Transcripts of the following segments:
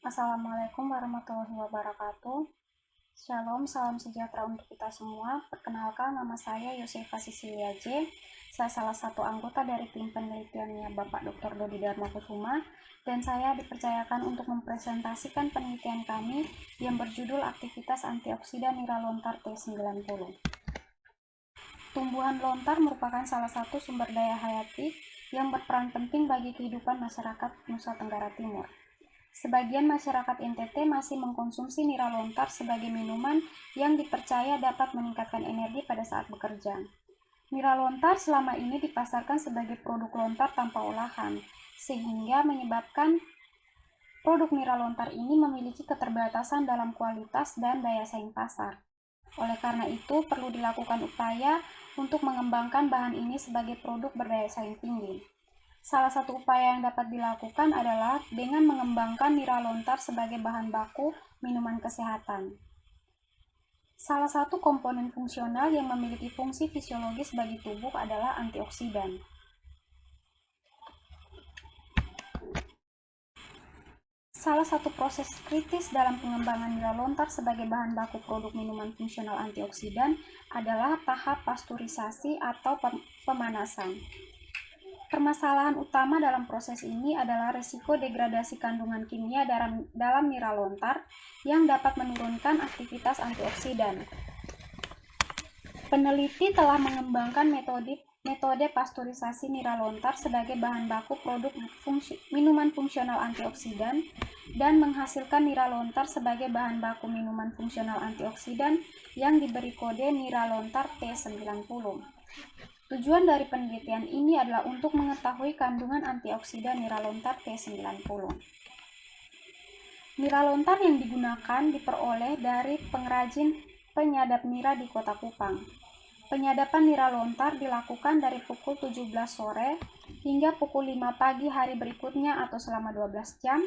Assalamualaikum warahmatullahi wabarakatuh. Shalom, salam sejahtera untuk kita semua. Perkenalkan, nama saya Yosefa Sisilia J. Saya salah satu anggota dari tim penelitiannya Bapak Dr. Dodi Darmakusuma, dan saya dipercayakan untuk mempresentasikan penelitian kami yang berjudul aktivitas antioksidan nira lontar T90. Tumbuhan lontar merupakan salah satu sumber daya hayati yang berperan penting bagi kehidupan masyarakat Nusa Tenggara Timur. Sebagian masyarakat NTT masih mengkonsumsi nira lontar sebagai minuman yang dipercaya dapat meningkatkan energi pada saat bekerja. Nira lontar selama ini dipasarkan sebagai produk lontar tanpa olahan, sehingga menyebabkan produk nira lontar ini memiliki keterbatasan dalam kualitas dan daya saing pasar. Oleh karena itu, perlu dilakukan upaya untuk mengembangkan bahan ini sebagai produk berdaya saing tinggi. Salah satu upaya yang dapat dilakukan adalah dengan mengembangkan nira lontar sebagai bahan baku minuman kesehatan. Salah satu komponen fungsional yang memiliki fungsi fisiologis bagi tubuh adalah antioksidan. Salah satu proses kritis dalam pengembangan nira lontar sebagai bahan baku produk minuman fungsional antioksidan adalah tahap pasteurisasi atau pemanasan. Permasalahan utama dalam proses ini adalah risiko degradasi kandungan kimia dalam nira lontar yang dapat menurunkan aktivitas antioksidan. Peneliti telah mengembangkan metode pasteurisasi nira lontar sebagai bahan baku produk minuman fungsional antioksidan dan menghasilkan nira lontar sebagai bahan baku minuman fungsional antioksidan yang diberi kode nira lontar T90. Tujuan dari penelitian ini adalah untuk mengetahui kandungan antioksidan nira lontar T90. Nira lontar yang digunakan diperoleh dari pengrajin penyadap nira di Kota Kupang. Penyadapan nira lontar dilakukan dari pukul 17 sore hingga pukul 5 pagi hari berikutnya atau selama 12 jam,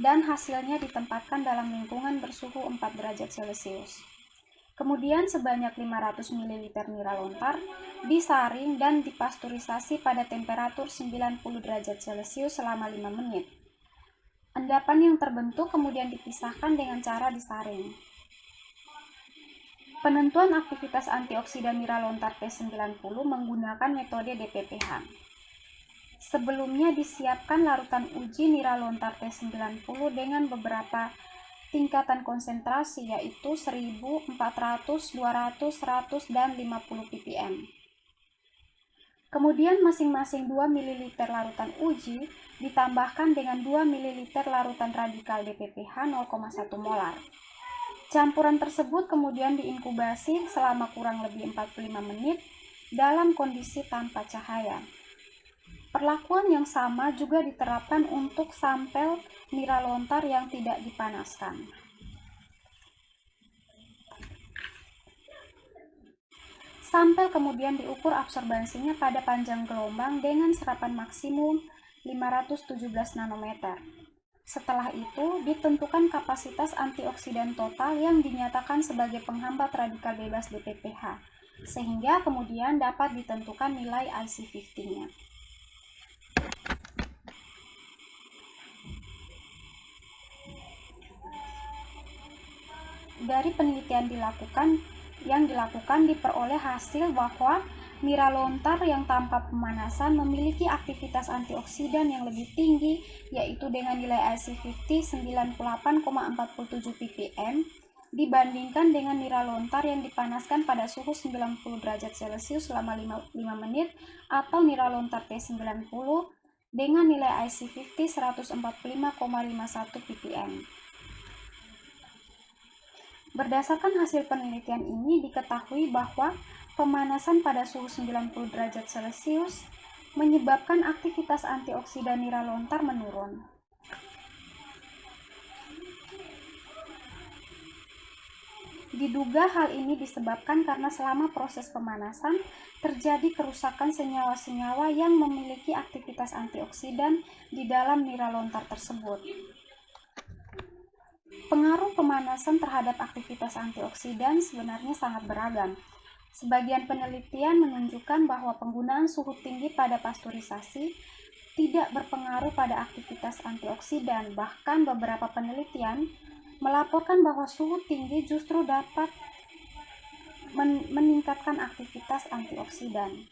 dan hasilnya ditempatkan dalam lingkungan bersuhu 4 derajat Celcius. Kemudian sebanyak 500 ml nira lontar disaring dan dipasteurisasi pada temperatur 90 derajat Celcius selama 5 menit. Endapan yang terbentuk kemudian dipisahkan dengan cara disaring. Penentuan aktivitas antioksidan nira lontar T90 menggunakan metode DPPH. Sebelumnya disiapkan larutan uji nira lontar T90 dengan beberapa tingkatan konsentrasi, yaitu 1000, 400, 200, 100, dan 50 ppm. Kemudian masing-masing 2 ml larutan uji ditambahkan dengan 2 ml larutan radikal DPPH 0,1 molar. Campuran tersebut kemudian diinkubasi selama kurang lebih 45 menit dalam kondisi tanpa cahaya. Perlakuan yang sama juga diterapkan untuk sampel nira lontar yang tidak dipanaskan. Sampel kemudian diukur absorbansinya pada panjang gelombang dengan serapan maksimum 517 nanometer. Setelah itu, ditentukan kapasitas antioksidan total yang dinyatakan sebagai penghambat radikal bebas DPPH, sehingga kemudian dapat ditentukan nilai IC50-nya. Dari penelitian yang dilakukan diperoleh hasil bahwa nira lontar yang tanpa pemanasan memiliki aktivitas antioksidan yang lebih tinggi, yaitu dengan nilai IC50 98,47 ppm dibandingkan dengan nira lontar yang dipanaskan ppm pada suhu 90 derajat Celcius selama 5 menit atau nira lontar T90 dengan nilai IC50 145,51 ppm. Berdasarkan hasil penelitian ini diketahui bahwa pemanasan pada suhu 90 derajat Celcius menyebabkan aktivitas antioksidan nira lontar menurun. Diduga hal ini disebabkan karena selama proses pemanasan terjadi kerusakan senyawa-senyawa yang memiliki aktivitas antioksidan di dalam nira lontar tersebut. Pengaruh pemanasan terhadap aktivitas antioksidan sebenarnya sangat beragam. Sebagian penelitian menunjukkan bahwa penggunaan suhu tinggi pada pasteurisasi tidak berpengaruh pada aktivitas antioksidan. Bahkan beberapa penelitian melaporkan bahwa suhu tinggi justru dapat meningkatkan aktivitas antioksidan.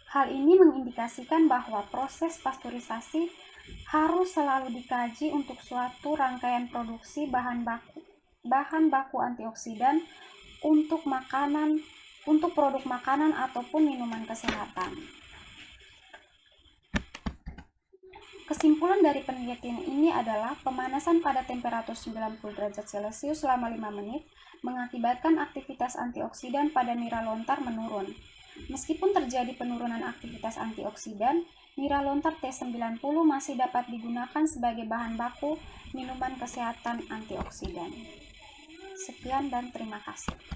Hal ini mengindikasikan bahwa proses pasteurisasi harus selalu dikaji untuk suatu rangkaian produksi bahan baku antioksidan untuk produk makanan ataupun minuman kesehatan. Kesimpulan dari penelitian ini adalah pemanasan pada temperatur 90 derajat Celcius selama 5 menit mengakibatkan aktivitas antioksidan pada nira lontar menurun. Meskipun terjadi penurunan aktivitas antioksidan, nira lontar T90 masih dapat digunakan sebagai bahan baku minuman kesehatan antioksidan. Sekian dan terima kasih.